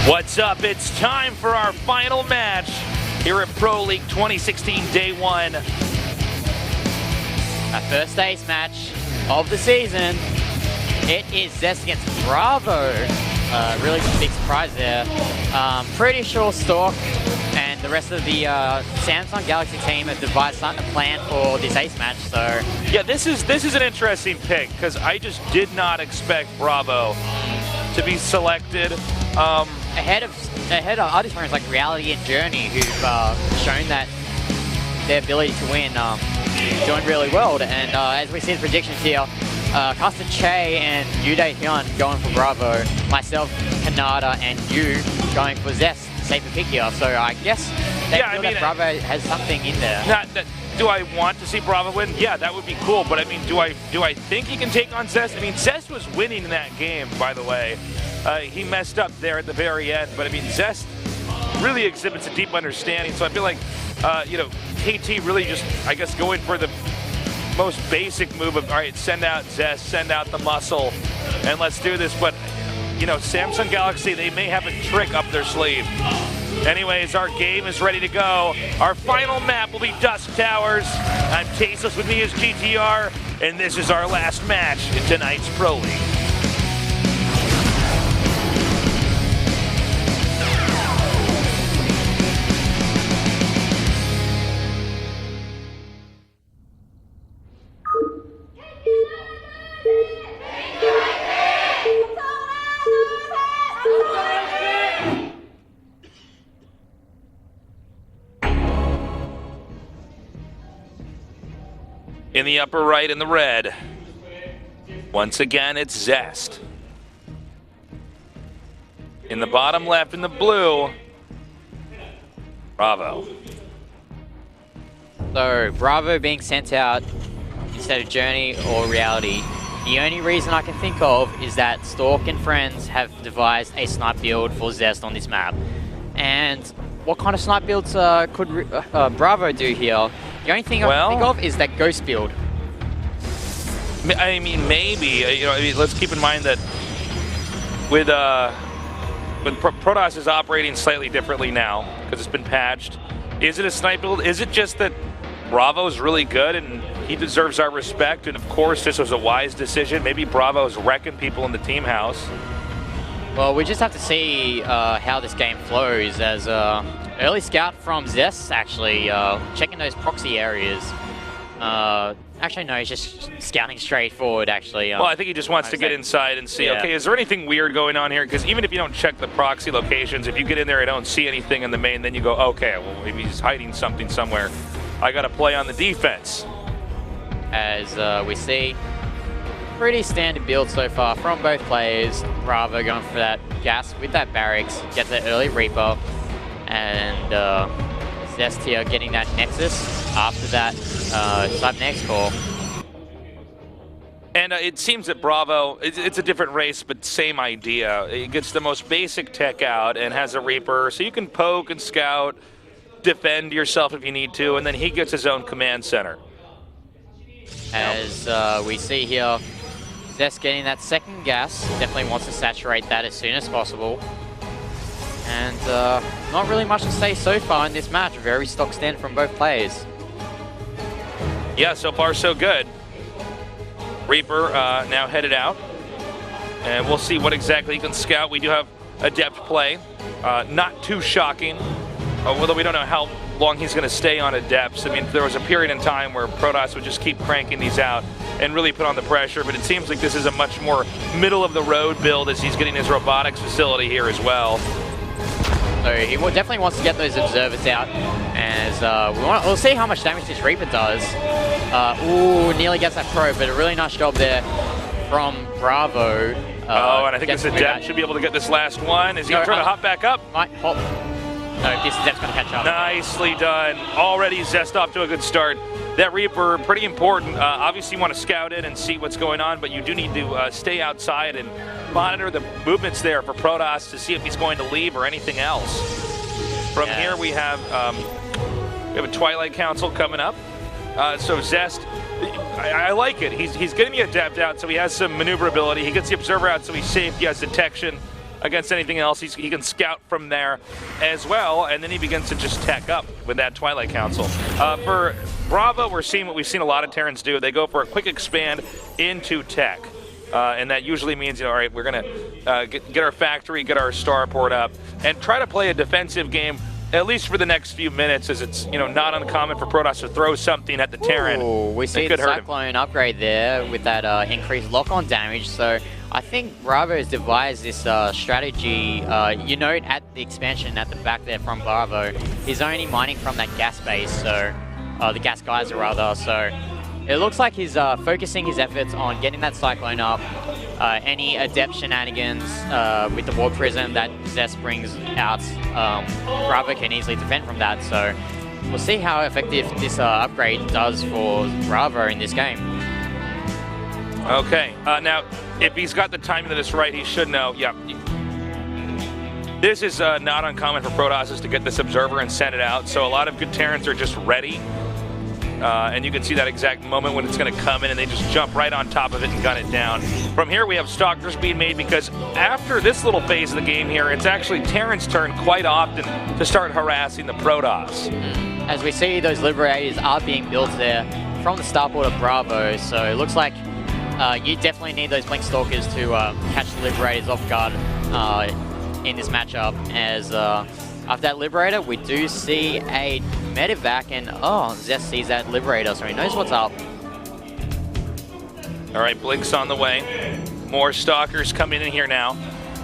What's up? It's time for our final match here at Pro League 2016 Day 1. Our first ace match of the season. It is Zest against Bravo. Really big surprise there. Pretty sure Stork and the rest of the Samsung Galaxy team have devised a plan for this ace match. So yeah, this is an interesting pick because I just did not expect Bravo to be selected. Ahead of other players like Reality and Journey, who've shown that their ability to win, doing really well. And as we see the predictions here, Costa Che and Yude Hyun going for Bravo, myself, Kanada, and you going for Zest, safer pick here. So I guess that Bravo has something in there. Do I want to see Bravo win? Yeah, that would be cool. But I mean, do I think he can take on Zest? I mean, Zest was winning in that game, by the way. He messed up there at the very end, but I mean, Zest really exhibits a deep understanding. So I feel like, KT really just, I guess, going for the most basic move of, all right, send out Zest, send out the muscle, and let's do this. But, Samsung Galaxy, they may have a trick up their sleeve. Anyways, our game is ready to go. Our final map will be Dusk Towers. I'm Tasteless, with me is GTR, and this is our last match in tonight's Pro League. In the upper right in the red, once again, it's Zest. In the bottom left in the blue, Bravo. So Bravo being sent out instead of Journey or Reality. The only reason I can think of is that Stork and friends have devised a snipe build for Zest on this map. And what kind of snipe builds could Bravo do here? The only thing I can think of is that ghost build. I mean, maybe. Let's keep in mind that with Protoss is operating slightly differently now because it's been patched. Is it a snipe build? Is it just that Bravo's really good and he deserves our respect? And of course, this was a wise decision. Maybe Bravo's wrecking people in the team house. Well, we just have to see how this game flows as early scout from Zest, actually, checking those proxy areas. Actually, no, he's just scouting straight forward, actually. Well, I think he just wants to get inside and see, okay, is there anything weird going on here? Because even if you don't check the proxy locations, if you get in there and don't see anything in the main, then you go, okay, well, maybe he's hiding something somewhere. I got to play on the defense. As we see, pretty standard build so far from both players. Bravo going for that gas with that barracks, gets that early Reaper, and Zest here getting that Nexus after that sub next call. And it seems that Bravo, it's a different race, but same idea. It gets the most basic tech out and has a Reaper, so you can poke and scout, defend yourself if you need to, and then he gets his own command center. As we see here, Zest getting that second gas, definitely wants to saturate that as soon as possible. And not really much to say so far in this match. Very stock stand from both players. Yeah, so far so good. Reaper now headed out. And we'll see what exactly he can scout. We do have adept play. Not too shocking. Although we don't know how long he's going to stay on adepts. I mean, there was a period in time where Protoss would just keep cranking these out and really put on the pressure. But it seems like this is a much more middle-of-the-road build as he's getting his robotics facility here as well. So he definitely wants to get those observers out, as we'll see how much damage this Reaper does. Ooh, nearly gets that probe, but a really nice job there from Bravo. And I think this Adept should be able to get this last one. Is he going to try to hop back up? No, this Adept's going to catch up. Nicely done. Already Zest off to a good start. That Reaper, pretty important. Obviously you want to scout it and see what's going on, but you do need to stay outside and monitor the movements there for Protoss to see if he's going to leave or anything else. From here we have a Twilight Council coming up. So Zest, I like it. He's getting the Adept out, so he has some maneuverability. He gets the Observer out, so he's safe. He has detection. against anything else. He can scout from there as well, and then he begins to just tech up with that Twilight Council. For Bravo, we're seeing what we've seen a lot of Terrans do. They go for a quick expand into tech. And that usually means, all right, we're going to get our factory, get our starport up, and try to play a defensive game, at least for the next few minutes, as it's, not uncommon for Protoss to throw something at the Terran. Ooh, we see the Cyclone upgrade there with that increased lock-on damage. So I think Bravo has devised this strategy. You note at the expansion at the back there from Bravo, he's only mining from that gas base, so the gas geyser rather. So it looks like he's focusing his efforts on getting that Cyclone up. Any adept shenanigans with the War Prism that Zest brings out, Bravo can easily defend from that. So we'll see how effective this upgrade does for Bravo in this game. Okay, now if he's got the timing of this right, he should know. Yeah, this is not uncommon for Protoss to get this Observer and send it out. So a lot of good Terrans are just ready. And you can see that exact moment when it's going to come in, and they just jump right on top of it and gun it down. From here, we have Stalkers being made, because after this little phase of the game here, it's actually Terran's turn quite often to start harassing the Protoss. As we see, those Liberators are being built there from the starport of Bravo, so it looks like you definitely need those Blink Stalkers to catch the Liberators off guard in this matchup, as after that Liberator, we do see a Medivac, and Zest sees that Liberator, so he knows what's up. All right, Blink's on the way. More Stalkers coming in here now.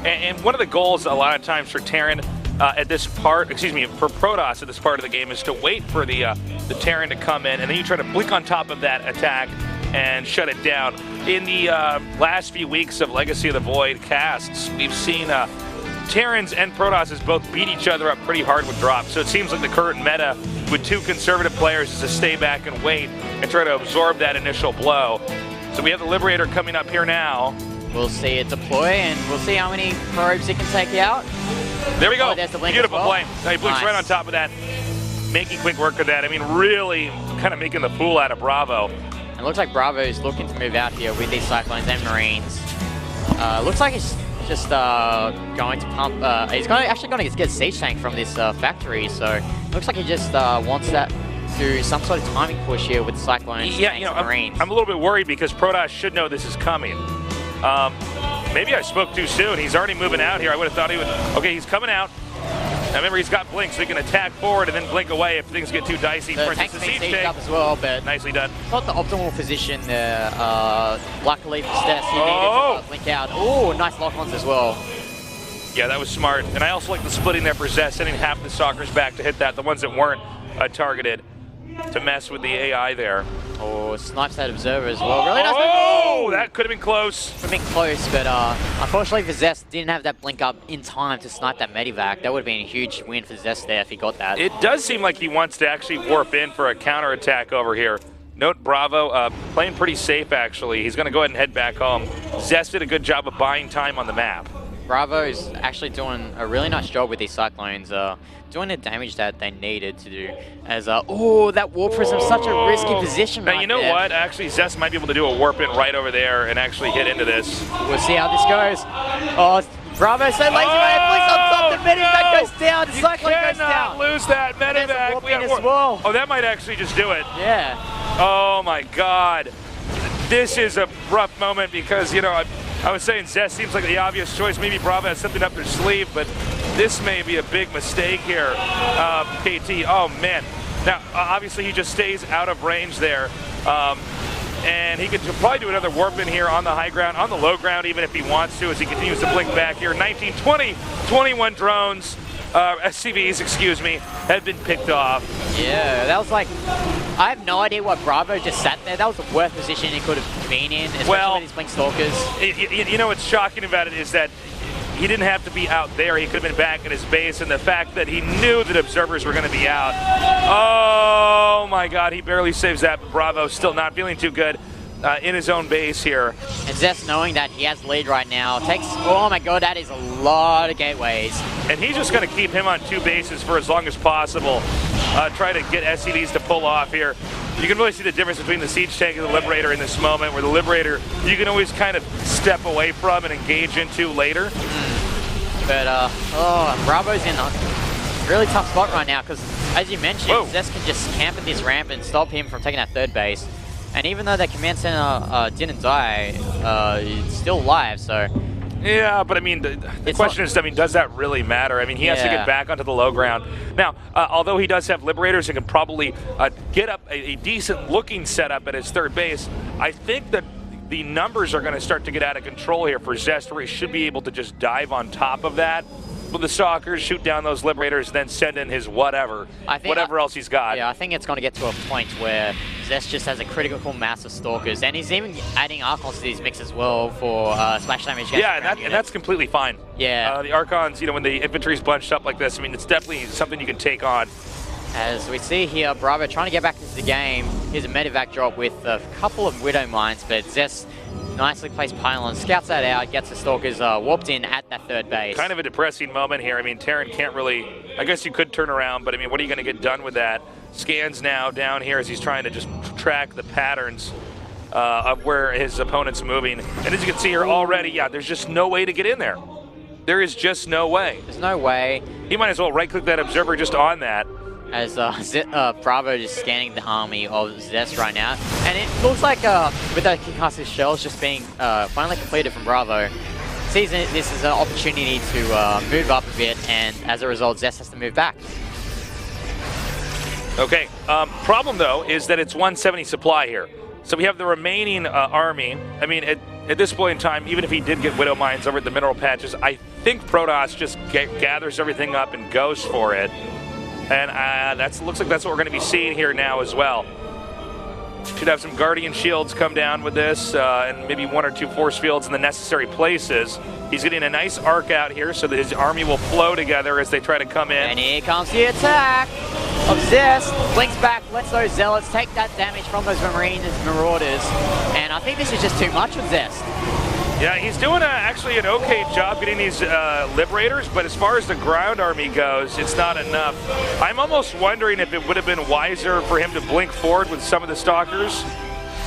And one of the goals a lot of times for Terran at this part, for Protoss at this part of the game, is to wait for the Terran to come in, and then you try to blink on top of that attack and shut it down. In the last few weeks of Legacy of the Void casts, we've seen Terrans and Protosses both beat each other up pretty hard with drops. So it seems like the current meta with two conservative players is to stay back and wait and try to absorb that initial blow. So we have the Liberator coming up here now. We'll see it deploy, and we'll see how many probes it can take out. There we go. Oh, there's the blink Beautiful as well. play. Now he blinks right on top of that, making quick work of that. I mean, really kind of making the fool out of Bravo. It looks like Bravo is looking to move out here with these Cyclones and Marines. Looks like he's just going to pump. He's actually going to get a siege tank from this factory. So looks like he just wants that to do some sort of timing push here with Cyclones, tanks, and Marines. I'm a little bit worried because Protoss should know this is coming. Maybe I spoke too soon. He's already moving out here. I would have thought he would. Okay, he's coming out. Now remember, he's got blink, so he can attack forward and then blink away if things get too dicey. The tank's being sieged up as well, but nicely done. Not the optimal position there. Luckily for Stess, he needed to blink out. Oh, nice lock-ons as well. Yeah, that was smart. And I also like the splitting there for Zest, sending half the Stalkers back to hit that, the ones that weren't targeted, to mess with the AI there. Oh, snipes that Observer as well. Really nice. Oh, that could have been close. Could have been close, but unfortunately for Zest, didn't have that blink up in time to snipe that Medivac. That would have been a huge win for Zest there if he got that. It does seem like he wants to actually warp in for a counterattack over here. Note Bravo playing pretty safe, actually. He's going to go ahead and head back home. Zest did a good job of buying time on the map. Bravo is actually doing a really nice job with these Cyclones, doing the damage that they needed to do. As oh, that Warp Prism, such a risky position. Now, you know what? Actually, Zest might be able to do a warp in right over there and actually hit into this. We'll see how this goes. Oh, Bravo so lazy, man. Blinks on top. The Medivac goes down. The Cyclone goes down. Lose that Medivac. Well. Oh, that might actually just do it. Yeah. Oh my God. This is a rough moment because, you know, I was saying Zest seems like the obvious choice. Maybe Bravo has something up their sleeve, but this may be a big mistake here, KT. Oh, man. Now, obviously, he just stays out of range there. And he could probably do another warp in here on the high ground, on the low ground, even if he wants to, as he continues to blink back here. 19, 20, 21 drones, SCVs, excuse me, have been picked off. Yeah, that was like, I have no idea what Bravo just sat there. That was the worst position he could have been in, especially with these blink stalkers. You know what's shocking about it is that he didn't have to be out there. He could have been back at his base, and the fact that he knew that observers were going to be out. Oh my God, he barely saves that. Bravo still not feeling too good in his own base here. And Zest knowing that he has the lead right now takes, oh my God, that is a lot of gateways. And he's just going to keep him on two bases for as long as possible. Try to get SCVs to pull off here. You can really see the difference between the Siege Tank and the Liberator in this moment, where the Liberator you can always kind of step away from and engage into later. But, Bravo's in a really tough spot right now because, as you mentioned, Zest can just camp at this ramp and stop him from taking that third base. And even though the command center didn't die, it's still alive, so... Yeah, but I mean, the question is, I mean, does that really matter? I mean, he has to get back onto the low ground. Now, although he does have Liberators and can probably get up a decent-looking setup at his third base, I think that the numbers are going to start to get out of control here for Zest, where he should be able to just dive on top of that with the Stalkers, shoot down those Liberators, then send in his whatever else he's got. Yeah, I think it's going to get to a point where Zest just has a critical mass of Stalkers, and he's even adding Archons to these mix as well for splash damage. Yeah, and that's completely fine. Yeah. The Archons, you know, when the infantry's bunched up like this, I mean, it's definitely something you can take on. As we see here, Bravo trying to get back into the game. Here's a medevac drop with a couple of Widow Mines, but Zest nicely placed pylon, scouts that out, gets the Stalkers warped in at that third base. Kind of a depressing moment here. I mean, Terran can't really, I guess you could turn around, but I mean, what are you going to get done with that? Scans now down here as he's trying to just track the patterns of where his opponent's moving. And as you can see here already, yeah, there's just no way to get in there. There is just no way. There's no way. He might as well right-click that observer just on that. As Bravo just scanning the army of Zest right now. And it looks like with the Kikasa shells just being finally completed from Bravo, sees this as an opportunity to move up a bit, and as a result, Zest has to move back. Okay, problem though is that it's 170 supply here. So we have the remaining army. I mean, at this point in time, even if he did get Widow Mines over at the mineral patches, I think Protoss just gathers everything up and goes for it. And looks like that's what we're going to be seeing here now as well. Should have some Guardian Shields come down with this, and maybe 1 or 2 Force Fields in the necessary places. He's getting a nice arc out here so that his army will flow together as they try to come in. And here comes the attack of Zest. Blinks back, lets those Zealots take that damage from those Marines and Marauders. And I think this is just too much of Zest. Yeah, he's doing actually an okay job getting these Liberators, but as far as the ground army goes, it's not enough. I'm almost wondering if it would have been wiser for him to blink forward with some of the Stalkers.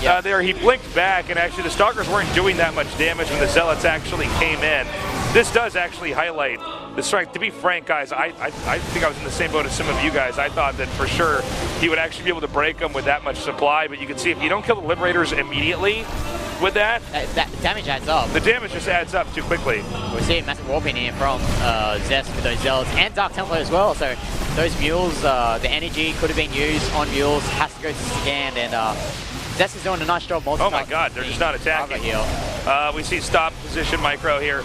Yep. There, he blinked back, and actually the Stalkers weren't doing that much damage when the Zealots actually came in. This does actually highlight the strength. To be frank, guys, I think I was in the same boat as some of you guys. I thought that for sure he would actually be able to break them with that much supply, but you can see if you don't kill the Liberators immediately, with that damage adds up. The damage just adds up too quickly. We're seeing massive warping here from Zest with those Zealots and Dark Templar as well. So those mules, the energy could have been used on mules, has to go to scanned, and Zest is doing a nice job. Oh my God, they're just not attacking. We see stop position micro here,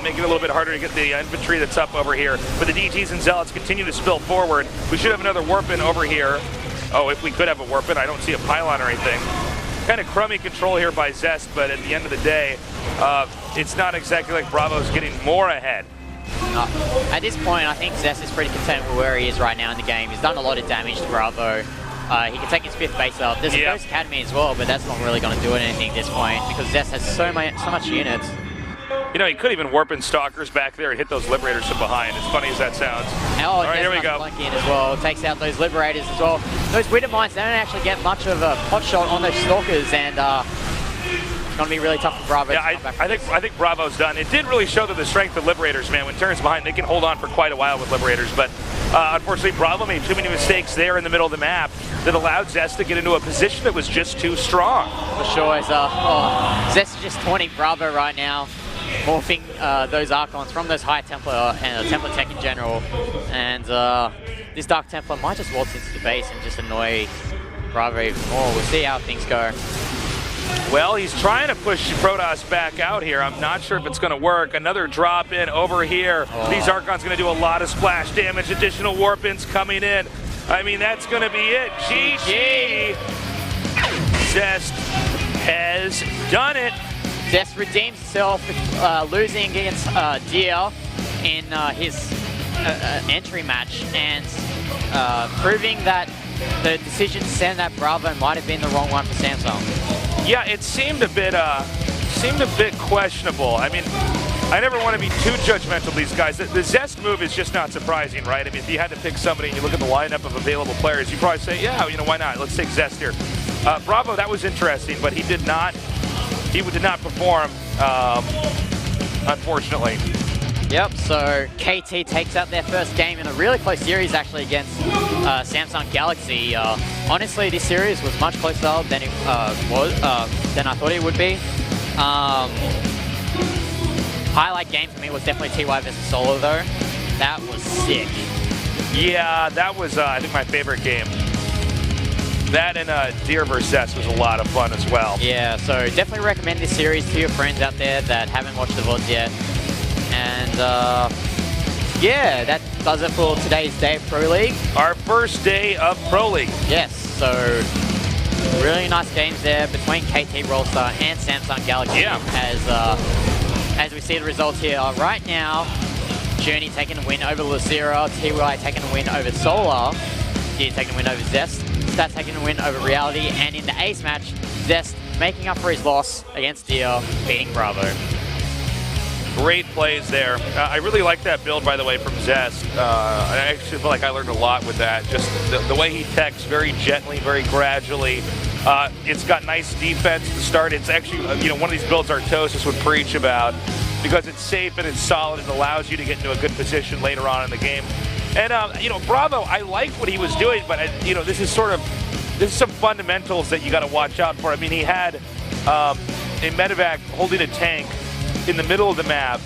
making it a little bit harder to get the infantry that's up over here. But the DTs and Zealots continue to spill forward. We should have another warp-in over here. Oh, if we could have a warp-in, I don't see a pylon or anything. Kind of crummy control here by Zest, but at the end of the day, it's not exactly like Bravo's getting more ahead. At this point, I think Zest is pretty content with where he is right now in the game. He's done a lot of damage to Bravo. He can take his 5th base up. There's a Ghost Academy as well, but that's not really going to do anything at this point because Zest has so much units. You know, he could even warp in Stalkers back there and hit those Liberators from behind, as funny as that sounds. Oh, all right, here we go. In as well. Takes out those Liberators as well. Those Widow Mines, they don't actually get much of a pot shot on those Stalkers, and it's going to be really tough for Bravo. Yeah, I think Bravo's done. It did really show that the strength of Liberators, man. When Terran's behind, they can hold on for quite a while with Liberators, but unfortunately, Bravo made too many mistakes there in the middle of the map that allowed Zest to get into a position that was just too strong. For sure. Zest is just taunting Bravo right now, morphing those Archons from those High Templar and Templar Tech in general. And this Dark Templar might just waltz into the base and just annoy Bravo even more. We'll see how things go. Well, he's trying to push Protoss back out here. I'm not sure if it's going to work. Another drop in over here. These Archons going to do a lot of splash damage. Additional warp-ins coming in. I mean, that's going to be it. GG. Zest has done it. Zest redeems himself, losing against Deer in his entry match, and proving that the decision to send that Bravo might have been the wrong one for Samsung. Yeah, it seemed a bit questionable. I mean, I never want to be too judgmental of these guys. The Zest move is just not surprising, right? I mean, if you had to pick somebody and you look at the lineup of available players, you'd probably say, yeah, you know, why not? Let's take Zest here. Bravo, that was interesting, but he did not perform, unfortunately. Yep, so KT takes out their first game in a really close series actually against Samsung Galaxy. Honestly, this series was much closer than it than I thought it would be. Highlight game for me was definitely TY versus Solo though. That was sick. Yeah, that was I think my favorite game. That and Deer vs. Zest was a lot of fun as well. Yeah, so definitely recommend this series to your friends out there that haven't watched the VODs yet. And yeah, that does it for today's day of Pro League. Our first day of Pro League. Yes, so really nice games there between KT Rollstar and Samsung Galaxy. Yeah. As we see the results here right now, Journey taking a win over Lucera, TY taking a win over Solar, Deer taking a win over Zest, Stat taking a win over Reality, and in the ace match, Zest making up for his loss against Deer, beating Bravo. Great plays there. I really like that build, by the way, from Zest. I actually feel like I learned a lot with that. Just the way he techs very gently, very gradually. It's got nice defense to start. It's actually, one of these builds Artosis would preach about because it's safe and it's solid. It allows you to get into a good position later on in the game. And, Bravo, I like what he was doing, but, this is some fundamentals that you got to watch out for. I mean, he had a medevac holding a tank in the middle of the map,